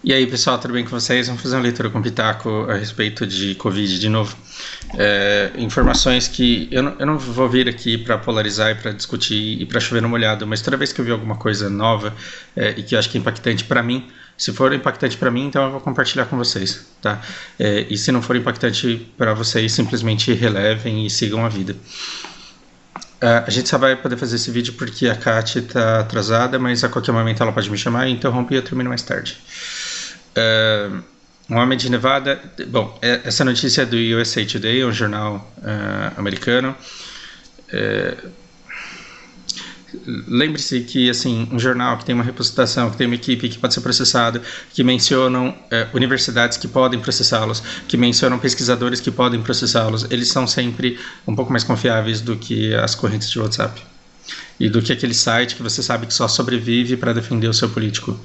E aí, pessoal, tudo bem com vocês? Vamos fazer uma leitura com Pitaco a respeito de Covid de novo. Informações que eu não vou vir aqui para polarizar e para discutir e para chover no molhado, mas toda vez que eu vi alguma coisa nova e que eu acho que é impactante para mim, se for impactante para mim, então eu vou compartilhar com vocês, tá? E se não for impactante para vocês, simplesmente relevem e sigam a vida. A gente só vai poder fazer esse vídeo porque a Kat está atrasada, mas a qualquer momento ela pode me chamar e interromper e eu termino mais tarde. Um homem de Nevada. Bom, essa notícia é do USA Today, um jornal americano. Lembre-se que assim, um jornal que tem uma reputação, que tem uma equipe que pode ser processado, que mencionam universidades que podem processá-los, que mencionam pesquisadores que podem processá-los, eles são sempre um pouco mais confiáveis do que as correntes de WhatsApp e do que aquele site que você sabe que só sobrevive para defender o seu político.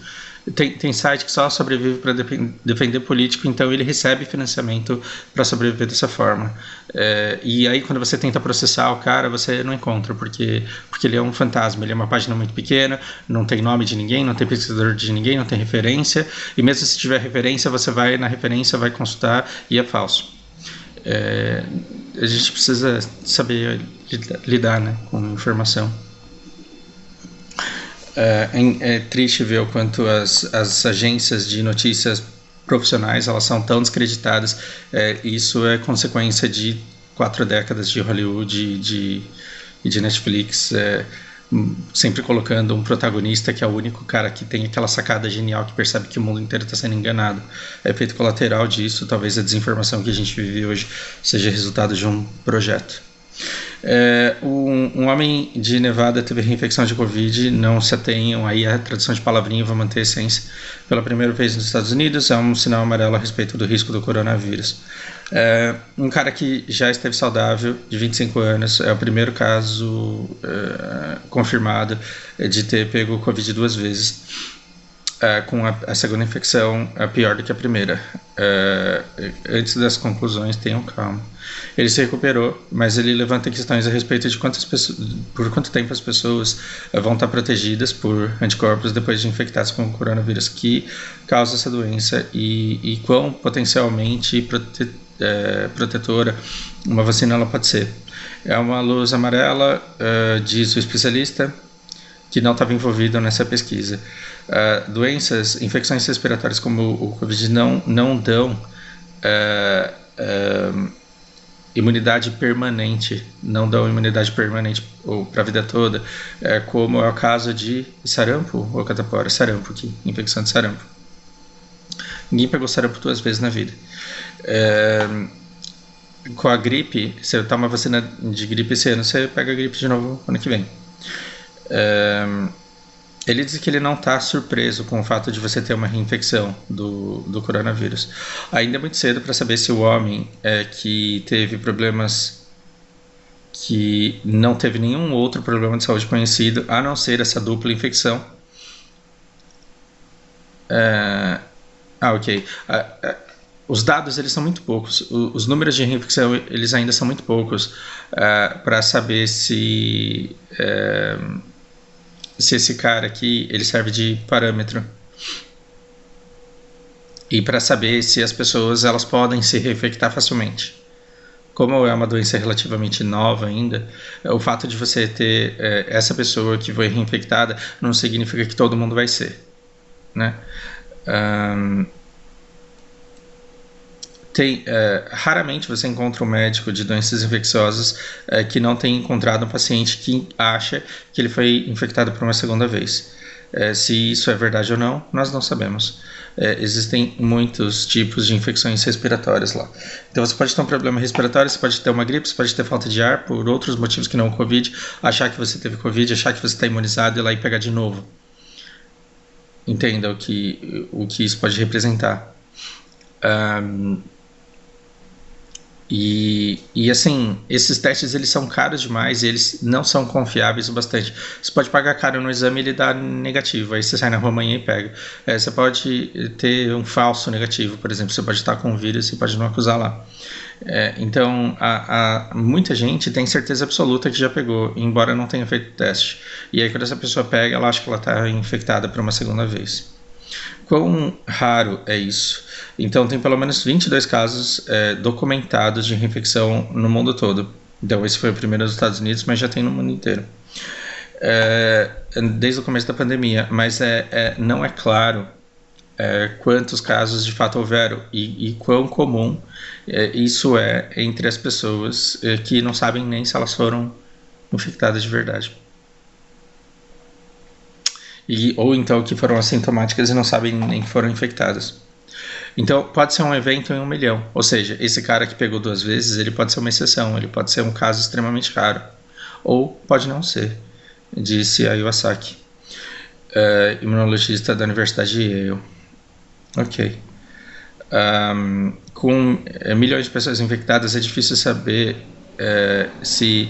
Tem site que só sobrevive para defender político, então ele recebe financiamento para sobreviver dessa forma. E aí quando você tenta processar o cara, você não encontra, porque ele é um fantasma, ele é uma página muito pequena, não tem nome de ninguém, não tem pesquisador de ninguém, não tem referência, e mesmo se tiver referência, você vai na referência, vai consultar e é falso. A gente precisa saber lidar, né, com informação. É triste ver o quanto as agências de notícias profissionais elas são tão descreditadas. Isso é consequência de 4 décadas de Hollywood e de Netflix, sempre colocando um protagonista que é o único cara que tem aquela sacada genial, que percebe que o mundo inteiro está sendo enganado. Efeito colateral disso, talvez a desinformação que a gente vive hoje seja resultado de um projeto. Um homem de Nevada teve reinfecção de Covid. Não se atenham aí à tradução de palavrinha, vou manter a essência. Pela primeira vez nos Estados Unidos, é um sinal amarelo a respeito do risco do coronavírus. Um cara que já esteve saudável, de 25 anos, é o primeiro caso confirmado de ter pego Covid 2 vezes. Com a segunda infecção pior do que a primeira. Antes das conclusões, tenham calma. Ele se recuperou, mas ele levanta questões a respeito de por quanto tempo as pessoas vão estar protegidas por anticorpos depois de infectadas com o coronavírus que causa essa doença e quão potencialmente protetora uma vacina ela pode ser. É uma luz amarela, diz o especialista, que não estava envolvido nessa pesquisa. Infecções respiratórias como o Covid não dão imunidade permanente, para a vida toda, como é o caso de sarampo ou catapora, sarampo aqui, infecção de sarampo. Ninguém pegou sarampo 2 vezes na vida. Com a gripe, você toma vacina de gripe esse ano, você pega a gripe de novo ano que vem. Ele diz que ele não está surpreso com o fato de você ter uma reinfecção do coronavírus. Ainda é muito cedo para saber se o homem que teve problemas, que não teve nenhum outro problema de saúde conhecido, a não ser essa dupla infecção. Ok. Os dados eles são muito poucos. Os números de reinfecção eles ainda são muito poucos para saber se esse cara aqui ele serve de parâmetro e para saber se as pessoas elas podem se reinfectar facilmente. Como é uma doença relativamente nova ainda, o fato de você ter essa pessoa que foi reinfectada não significa que todo mundo vai ser, né? Raramente você encontra um médico de doenças infecciosas que não tenha encontrado um paciente que acha que ele foi infectado por uma segunda vez. Se isso é verdade ou não, nós não sabemos. Existem muitos tipos de infecções respiratórias lá. Então você pode ter um problema respiratório, você pode ter uma gripe, você pode ter falta de ar por outros motivos que não o Covid, achar que você teve Covid, achar que você está imunizado e ir lá e pegar de novo. Entenda o que isso pode representar. E assim, esses testes eles são caros demais e eles não são confiáveis o bastante. Você pode pagar caro no exame e ele dá negativo, aí você sai na rua amanhã e pega. Você pode ter um falso negativo, por exemplo, você pode estar com vírus e você pode não acusar lá. Então, muita gente tem certeza absoluta que já pegou, embora não tenha feito teste. E aí quando essa pessoa pega, ela acha que ela está infectada por uma segunda vez. Quão raro é isso? Então, tem pelo menos 22 casos documentados de reinfecção no mundo todo. Então, esse foi o primeiro nos Estados Unidos, mas já tem no mundo inteiro. Desde o começo da pandemia, mas não é claro quantos casos de fato houveram e quão comum isso é entre as pessoas que não sabem nem se elas foram infectadas de verdade. Ou então que foram assintomáticas e não sabem nem que foram infectadas. Então, pode ser um evento em 1 milhão. Ou seja, esse cara que pegou 2 vezes, ele pode ser uma exceção, ele pode ser um caso extremamente raro. Ou pode não ser, disse a Iwasaki, imunologista da Universidade de Yale. Ok. Com milhões de pessoas infectadas, é difícil saber se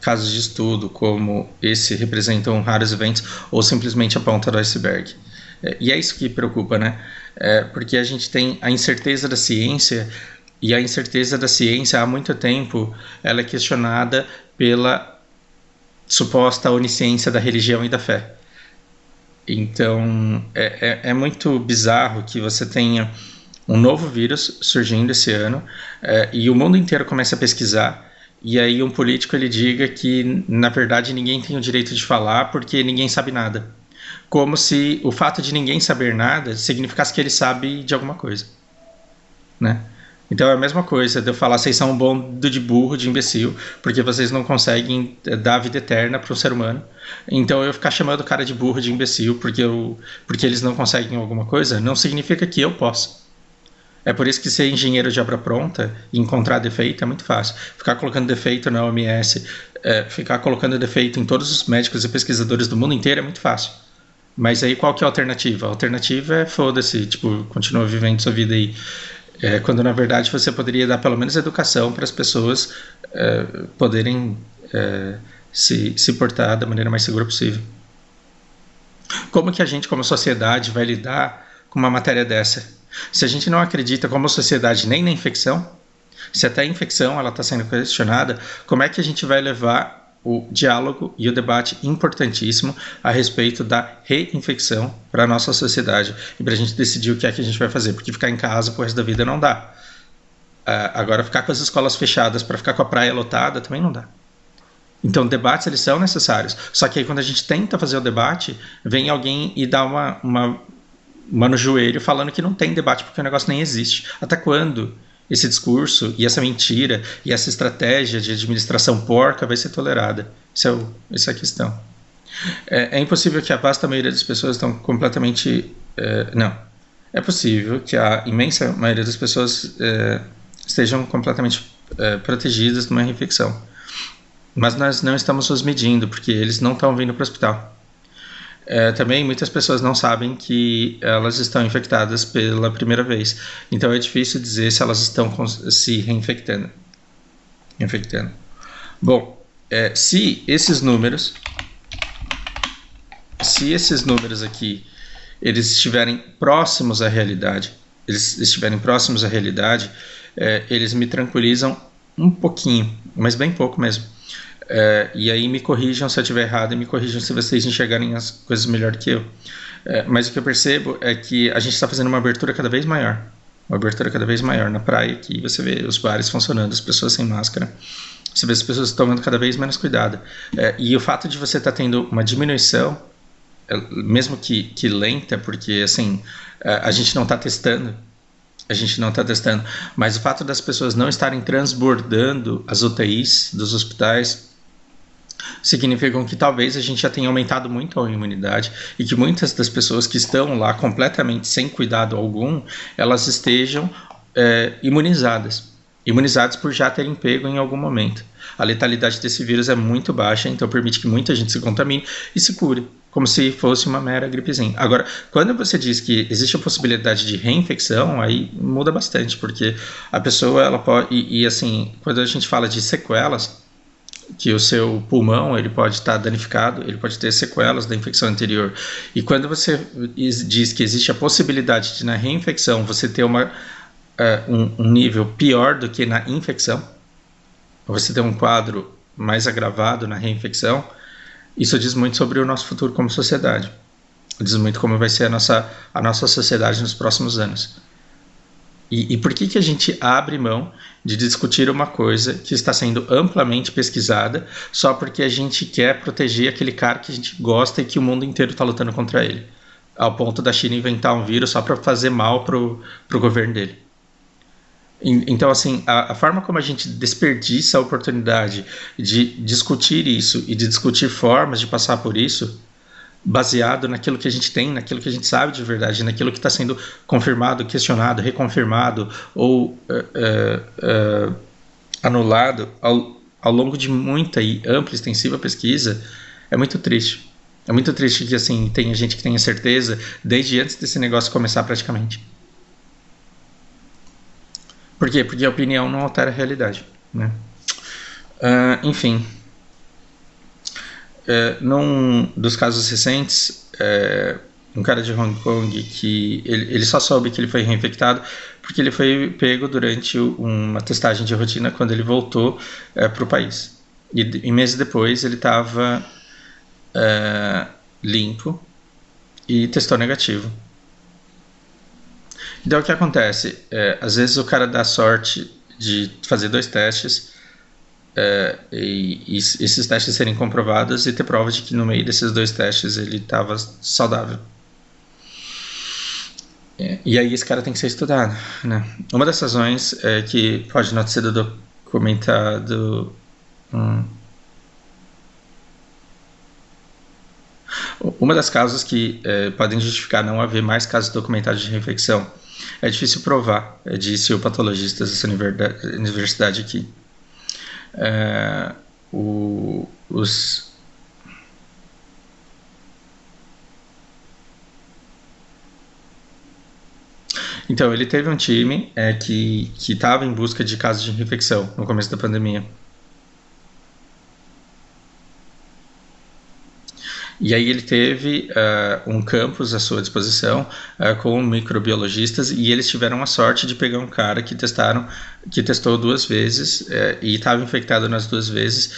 casos de estudo como esse representam raros eventos ou simplesmente a ponta do iceberg. E é isso que preocupa, né? Porque a gente tem a incerteza da ciência, e a incerteza da ciência há muito tempo ela é questionada pela suposta onisciência da religião e da fé. Então é muito bizarro que você tenha um novo vírus surgindo esse ano e o mundo inteiro começa a pesquisar, e aí um político ele diga que na verdade ninguém tem o direito de falar porque ninguém sabe nada, como se o fato de ninguém saber nada significasse que ele sabe de alguma coisa, né? Então é a mesma coisa de eu falar: vocês são um bando de burro, de imbecil, porque vocês não conseguem dar a vida eterna para um ser humano. Então eu ficar chamando o cara de burro, de imbecil, porque eles não conseguem alguma coisa, não significa que eu posso. É por isso que ser engenheiro de obra pronta e encontrar defeito é muito fácil. Ficar colocando defeito na OMS, ficar colocando defeito em todos os médicos e pesquisadores do mundo inteiro é muito fácil. Mas aí qual que é a alternativa? A alternativa é foda-se, tipo, continua vivendo sua vida aí. Quando na verdade você poderia dar pelo menos educação para as pessoas poderem se portar da maneira mais segura possível. Como que a gente, como sociedade, vai lidar com uma matéria dessa? Se a gente não acredita como sociedade nem na infecção, se até a infecção está sendo questionada, como é que a gente vai levar o diálogo e o debate importantíssimo a respeito da reinfecção para a nossa sociedade e para a gente decidir o que é que a gente vai fazer? Porque ficar em casa pro resto da vida não dá. Agora, ficar com as escolas fechadas para ficar com a praia lotada também não dá. Então, debates eles são necessários. Só que aí, quando a gente tenta fazer o debate, vem alguém e dá uma no joelho falando que não tem debate porque o negócio nem existe. Até quando esse discurso e essa mentira e essa estratégia de administração porca vai ser tolerada? Essa é a questão. É impossível que a vasta maioria das pessoas estão completamente... não. É possível que a imensa maioria das pessoas estejam completamente protegidas de uma reinfecção. Mas nós não estamos os medindo, porque eles não estão vindo para o hospital. Também muitas pessoas não sabem que elas estão infectadas pela primeira vez. Então é difícil dizer se elas estão se reinfectando. Bom, se esses números aqui eles estiverem próximos à realidade, eles me tranquilizam um pouquinho, mas bem pouco mesmo. E aí me corrijam se eu estiver errado e me corrijam se vocês enxergarem as coisas melhor que eu. Mas o que eu percebo é que a gente está fazendo uma abertura cada vez maior. Na praia, que você vê os bares funcionando, as pessoas sem máscara. Você vê as pessoas tomando cada vez menos cuidado. E o fato de você estar tendo uma diminuição, mesmo que lenta, porque assim, a gente não está testando, mas o fato das pessoas não estarem transbordando as UTIs dos hospitais significam que talvez a gente já tenha aumentado muito a imunidade e que muitas das pessoas que estão lá completamente sem cuidado algum, elas estejam imunizadas por já terem pego em algum momento. A letalidade desse vírus é muito baixa, então permite que muita gente se contamine e se cure, como se fosse uma mera gripezinha. Agora, quando você diz que existe a possibilidade de reinfecção, aí muda bastante, porque a pessoa ela pode... E assim, quando a gente fala de sequelas, que o seu pulmão ele pode estar danificado, ele pode ter sequelas da infecção anterior. E quando você diz que existe a possibilidade de na reinfecção você ter um nível pior do que na infecção, você ter um quadro mais agravado na reinfecção, isso diz muito sobre o nosso futuro como sociedade. Diz muito como vai ser a nossa sociedade nos próximos anos. E por que a gente abre mão de discutir uma coisa que está sendo amplamente pesquisada só porque a gente quer proteger aquele cara que a gente gosta e que o mundo inteiro está lutando contra ele? Ao ponto da China inventar um vírus só para fazer mal pro governo dele. Então, assim, a forma como a gente desperdiça a oportunidade de discutir isso e de discutir formas de passar por isso, baseado naquilo que a gente tem, naquilo que a gente sabe de verdade, naquilo que está sendo confirmado, questionado, reconfirmado ou anulado ao longo de muita e ampla, extensiva pesquisa, é muito triste. É muito triste que assim, tenha gente que tenha certeza desde antes desse negócio começar praticamente. Por quê? Porque a opinião não altera a realidade, né? Enfim... num dos casos recentes, um cara de Hong Kong que ele só soube que ele foi reinfectado porque ele foi pego durante uma testagem de rotina quando ele voltou para o país. E meses depois ele estava limpo e testou negativo. Então o que acontece? Às vezes o cara dá sorte de fazer 2 testes e esses testes serem comprovados e ter prova de que no meio desses 2 testes ele estava saudável. E aí esse cara tem que ser estudado, né? Uma das razões que pode não ter sido documentado... Uma das causas que podem justificar não haver mais casos documentados de reinfecção é difícil provar, disse o patologista dessa universidade aqui. Então, ele teve um time que estava em busca de casos de reinfecção no começo da pandemia. E aí ele teve um campus à sua disposição com microbiologistas e eles tiveram a sorte de pegar um cara que testou 2 vezes e estava infectado nas 2 vezes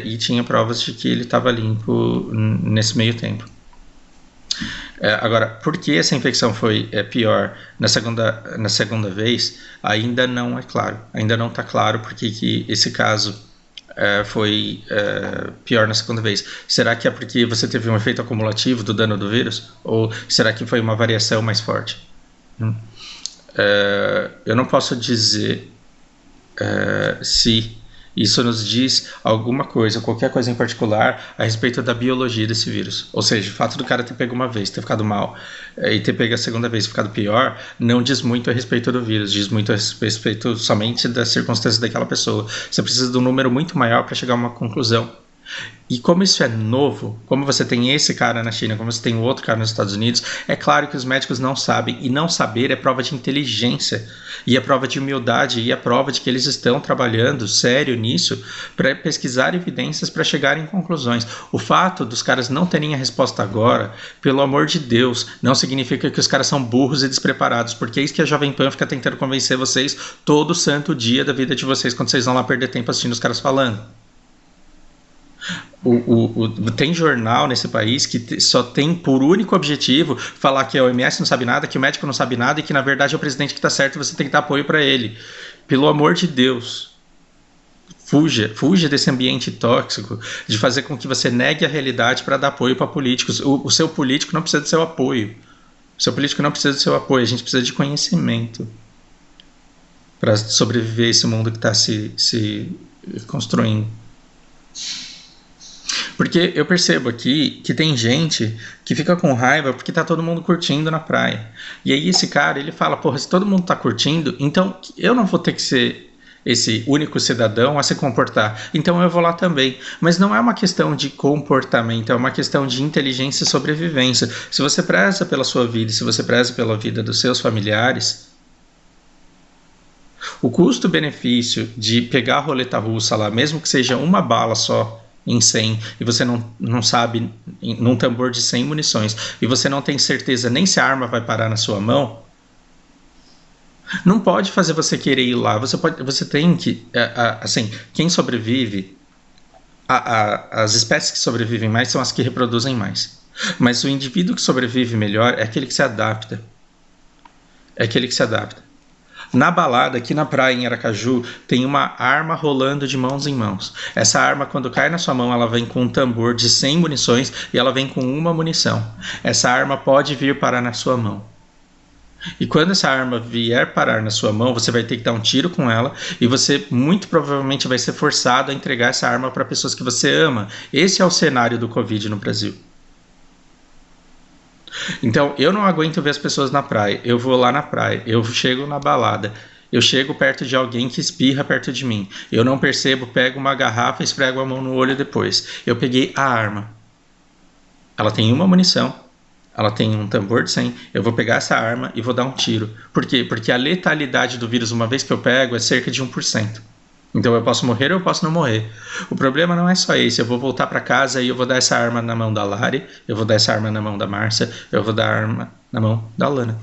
e tinha provas de que ele estava limpo nesse meio tempo. Agora, por que essa infecção foi pior na segunda vez, ainda não é claro. Ainda não está claro porque que esse caso foi pior na segunda vez. Será que é porque você teve um efeito acumulativo do dano do vírus? Ou será que foi uma variação mais forte? Eu não posso dizer se isso nos diz alguma coisa, qualquer coisa em particular a respeito da biologia desse vírus. Ou seja, o fato do cara ter pego uma vez, ter ficado mal, e ter pego a segunda vez e ficado pior, não diz muito a respeito do vírus, diz muito a respeito somente das circunstâncias daquela pessoa. Você precisa de um número muito maior para chegar a uma conclusão. E como isso é novo, como você tem esse cara na China, como você tem o outro cara nos Estados Unidos, é claro que os médicos não sabem, e não saber é prova de inteligência, e é prova de humildade, e é prova de que eles estão trabalhando sério nisso para pesquisar evidências para chegar em conclusões. O fato dos caras não terem a resposta agora, pelo amor de Deus, não significa que os caras são burros e despreparados, porque é isso que a Jovem Pan fica tentando convencer vocês todo santo dia da vida de vocês, quando vocês vão lá perder tempo assistindo os caras falando. Tem jornal nesse país que só tem por único objetivo falar que a OMS não sabe nada, que o médico não sabe nada e que na verdade é o presidente que está certo e você tem que dar apoio para ele. Pelo amor de Deus, fuja desse ambiente tóxico de fazer com que você negue a realidade para dar apoio para políticos. O seu político não precisa do seu apoio. O seu político não precisa do seu apoio. A gente precisa de conhecimento para sobreviver a esse mundo que está se construindo. Porque eu percebo aqui que tem gente que fica com raiva porque tá todo mundo curtindo na praia. E aí esse cara, ele fala, porra, se todo mundo tá curtindo, então eu não vou ter que ser esse único cidadão a se comportar. Então eu vou lá também. Mas não é uma questão de comportamento, é uma questão de inteligência e sobrevivência. Se você preza pela sua vida, se você preza pela vida dos seus familiares, o custo-benefício de pegar a roleta russa lá, mesmo que seja uma bala só, em 100, e você não sabe, num tambor de 100 munições, e você não tem certeza nem se a arma vai parar na sua mão, não pode fazer você querer ir lá. Você tem que, assim, quem sobrevive, as espécies que sobrevivem mais são as que reproduzem mais. Mas o indivíduo que sobrevive melhor é aquele que se adapta. É aquele que se adapta. Na balada, aqui na praia em Aracaju, tem uma arma rolando de mãos em mãos. Essa arma, quando cai na sua mão, ela vem com um tambor de 100 munições e ela vem com uma munição. Essa arma pode vir parar na sua mão. E quando essa arma vier parar na sua mão, você vai ter que dar um tiro com ela e você muito provavelmente vai ser forçado a entregar essa arma para pessoas que você ama. Esse é o cenário do Covid no Brasil. Então, eu não aguento ver as pessoas na praia. Eu vou lá na praia, eu chego na balada, eu chego perto de alguém que espirra perto de mim. Eu não percebo, pego uma garrafa e esfrego a mão no olho depois. Eu peguei a arma. Ela tem uma munição, ela tem um tambor de 100. Eu vou pegar essa arma e vou dar um tiro. Por quê? Porque a letalidade do vírus, uma vez que eu pego, é cerca de 1%. Então eu posso morrer ou eu posso não morrer. O problema não é só esse. Eu vou voltar para casa e eu vou dar essa arma na mão da Lari, eu vou dar essa arma na mão da Márcia, eu vou dar a arma na mão da Lana.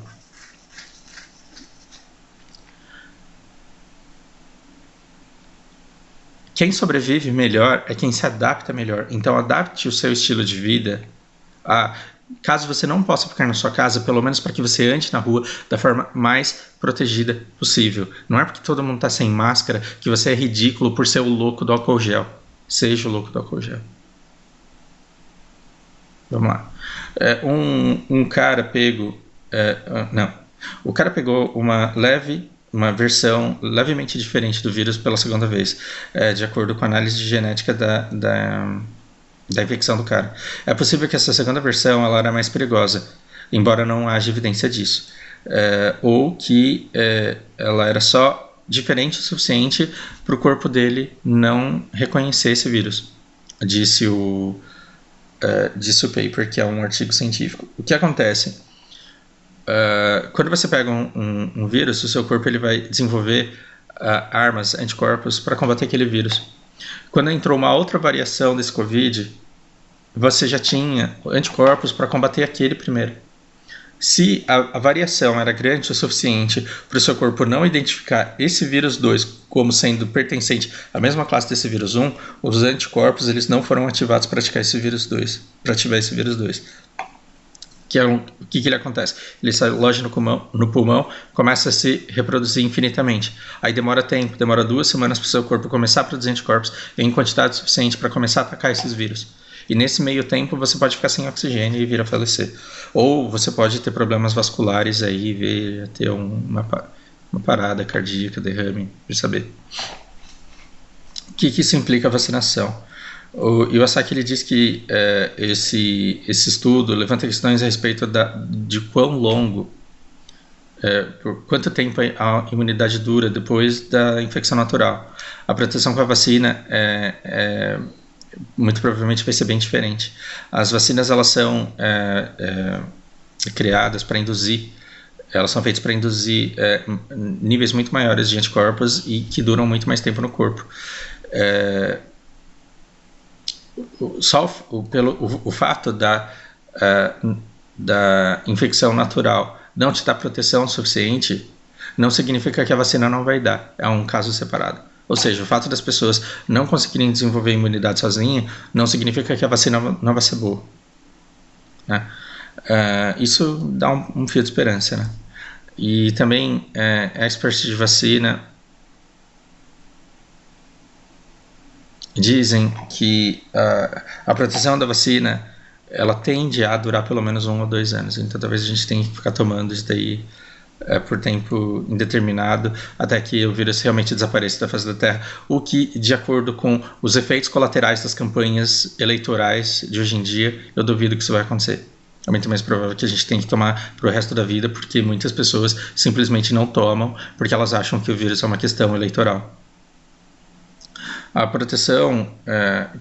Quem sobrevive melhor é quem se adapta melhor. Então adapte o seu estilo de vida a... Caso você não possa ficar na sua casa, pelo menos para que você ande na rua da forma mais protegida possível. Não é porque todo mundo está sem máscara que você é ridículo por ser o louco do álcool gel. Seja o louco do álcool gel. Vamos lá. Um cara pego... não. O cara pegou uma versão levemente diferente do vírus pela segunda vez, de acordo com a análise de genética da infecção do cara. É possível que essa segunda versão ela era mais perigosa, embora não haja evidência disso. Ou que ela era só diferente o suficiente para o corpo dele não reconhecer esse vírus, disse o paper, que é um artigo científico. O que acontece? Quando você pega um vírus, o seu corpo ele vai desenvolver armas, anticorpos para combater aquele vírus. Quando entrou uma outra variação desse Covid, você já tinha anticorpos para combater aquele primeiro. Se a variação era grande o suficiente para o seu corpo não identificar esse vírus 2 como sendo pertencente à mesma classe desse vírus 1, os anticorpos eles não foram ativados para ativar esse vírus 2. O que ele acontece? Ele sai loja no pulmão, começa a se reproduzir infinitamente. Aí demora 2 semanas para o seu corpo começar a produzir anticorpos em quantidade suficiente para começar a atacar esses vírus. E nesse meio tempo você pode ficar sem oxigênio e vir a falecer. Ou você pode ter problemas vasculares aí, vir a ter uma parada cardíaca, derrame, para saber. O que isso implica a vacinação? O Iwasaki ele diz que esse estudo levanta questões a respeito de quão longo, por quanto tempo a imunidade dura depois da infecção natural. A proteção com a vacina muito provavelmente vai ser bem diferente. As vacinas elas são criadas para induzir, elas são feitas para induzir níveis muito maiores de anticorpos e que duram muito mais tempo no corpo. Só o fato da infecção natural não te dar proteção suficiente não significa que a vacina não vai dar. É um caso separado. Ou seja, o fato das pessoas não conseguirem desenvolver imunidade sozinha não significa que a vacina não vai ser boa, né? Isso dá um fio de esperança, né? E também experts de vacina dizem que a proteção da vacina ela tende a durar pelo menos 1 ou 2 anos. Então talvez a gente tenha que ficar tomando isso daí por tempo indeterminado até que o vírus realmente desapareça da face da Terra, o que, de acordo com os efeitos colaterais das campanhas eleitorais de hoje em dia, eu duvido que isso vai acontecer. É muito mais provável que a gente tenha que tomar para o resto da vida, porque muitas pessoas simplesmente não tomam porque elas acham que o vírus é uma questão eleitoral. A proteção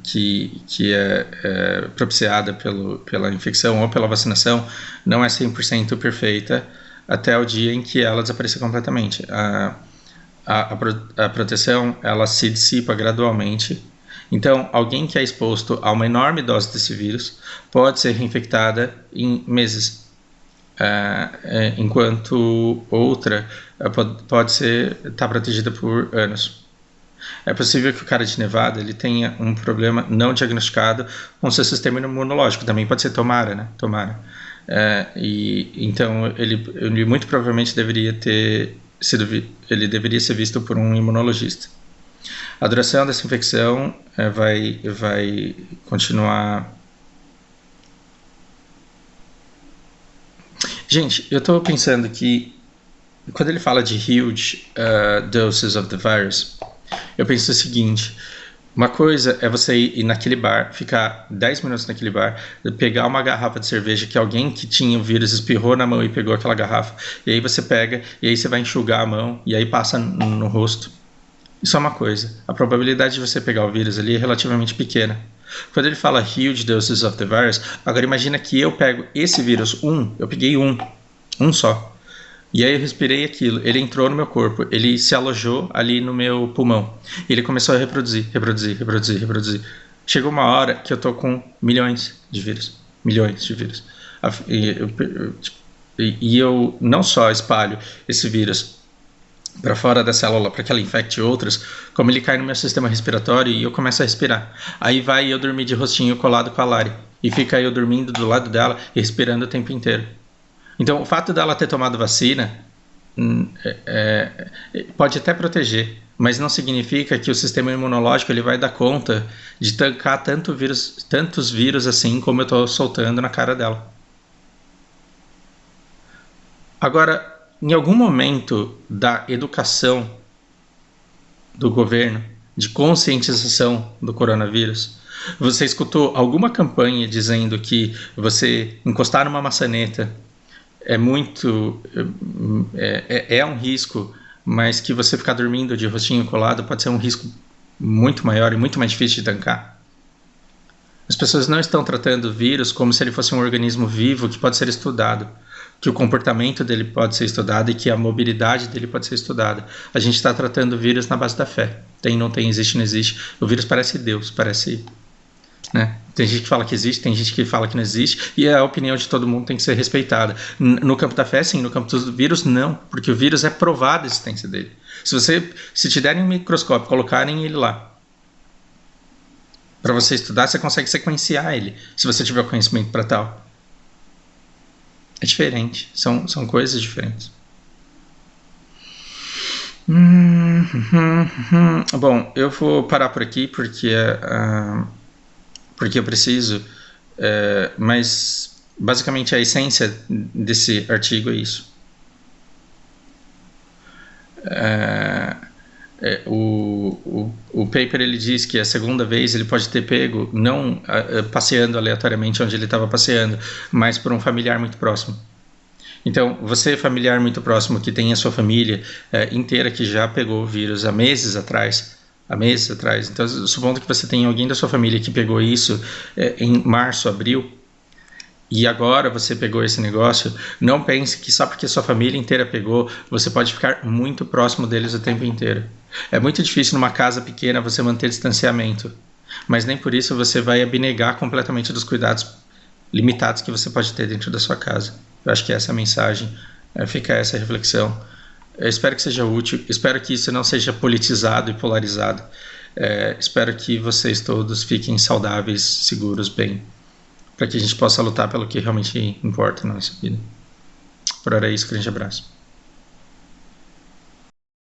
que é propiciada pela infecção ou pela vacinação não é 100% perfeita até o dia em que ela desaparecer completamente. A proteção ela se dissipa gradualmente. Então, alguém que é exposto a uma enorme dose desse vírus pode ser reinfectada em meses, enquanto outra pode estar protegida por anos. É possível que o cara de Nevada ele tenha um problema não diagnosticado com seu sistema imunológico. Também pode ser tomara, né? Tomara. Então ele muito provavelmente deveria ter sido, ele deveria ser visto por um imunologista. A duração dessa infecção vai continuar. Gente, eu estou pensando que quando ele fala de huge doses of the virus, eu penso o seguinte: uma coisa é você ir naquele bar, ficar 10 minutos naquele bar, pegar uma garrafa de cerveja que alguém que tinha o vírus espirrou na mão e pegou aquela garrafa, e aí você pega, e aí você vai enxugar a mão, e aí passa no rosto. Isso é uma coisa. A probabilidade de você pegar o vírus ali é relativamente pequena. Quando ele fala huge doses of the virus, agora imagina que eu pego esse vírus, eu peguei um só. E aí eu respirei aquilo, ele entrou no meu corpo, ele se alojou ali no meu pulmão. E ele começou a reproduzir. Chegou uma hora que eu tô com milhões de vírus. E eu não só espalho esse vírus para fora da célula para que ela infecte outras, como ele cai no meu sistema respiratório e eu começo a respirar. Aí vai eu dormir de rostinho colado com a Lari. E fica eu dormindo do lado dela e respirando o tempo inteiro. Então, o fato dela ter tomado vacina pode até proteger, mas não significa que o sistema imunológico ele vai dar conta de tancar tantos vírus assim como eu estou soltando na cara dela. Agora, em algum momento da educação do governo, de conscientização do coronavírus, você escutou alguma campanha dizendo que você encostar numa maçaneta é um risco, mas que você ficar dormindo de rostinho colado pode ser um risco muito maior e muito mais difícil de tancar? As pessoas não estão tratando o vírus como se ele fosse um organismo vivo que pode ser estudado, que o comportamento dele pode ser estudado e que a mobilidade dele pode ser estudada. A gente está tratando o vírus na base da fé. Tem, não tem, existe, não existe. O vírus parece Deus, parece... né? Tem gente que fala que existe, tem gente que fala que não existe, e a opinião de todo mundo tem que ser respeitada. No campo da fé, sim. No campo do vírus, não. Porque o vírus é provada a existência dele. Se te derem um microscópio, colocarem ele lá, para você estudar, você consegue sequenciar ele, se você tiver conhecimento para tal. É diferente, são coisas diferentes. Bom, eu vou parar por aqui porque eu preciso, mas basicamente a essência desse artigo é isso. O paper ele diz que a segunda vez ele pode ter pego não passeando aleatoriamente onde ele estava passeando, mas por um familiar muito próximo. Então, você familiar muito próximo que tem a sua família inteira que já pegou o vírus há meses atrás, então supondo que você tem alguém da sua família que pegou isso em março, abril, e agora você pegou esse negócio, não pense que só porque sua família inteira pegou, você pode ficar muito próximo deles o tempo inteiro. É muito difícil numa casa pequena você manter distanciamento, mas nem por isso você vai abnegar completamente dos cuidados limitados que você pode ter dentro da sua casa. Eu acho que essa é a mensagem, fica essa reflexão. Eu espero que seja útil, espero que isso não seja politizado e polarizado. Espero que vocês todos fiquem saudáveis, seguros, bem, para que a gente possa lutar pelo que realmente importa na nossa vida. Por hora é isso, grande abraço.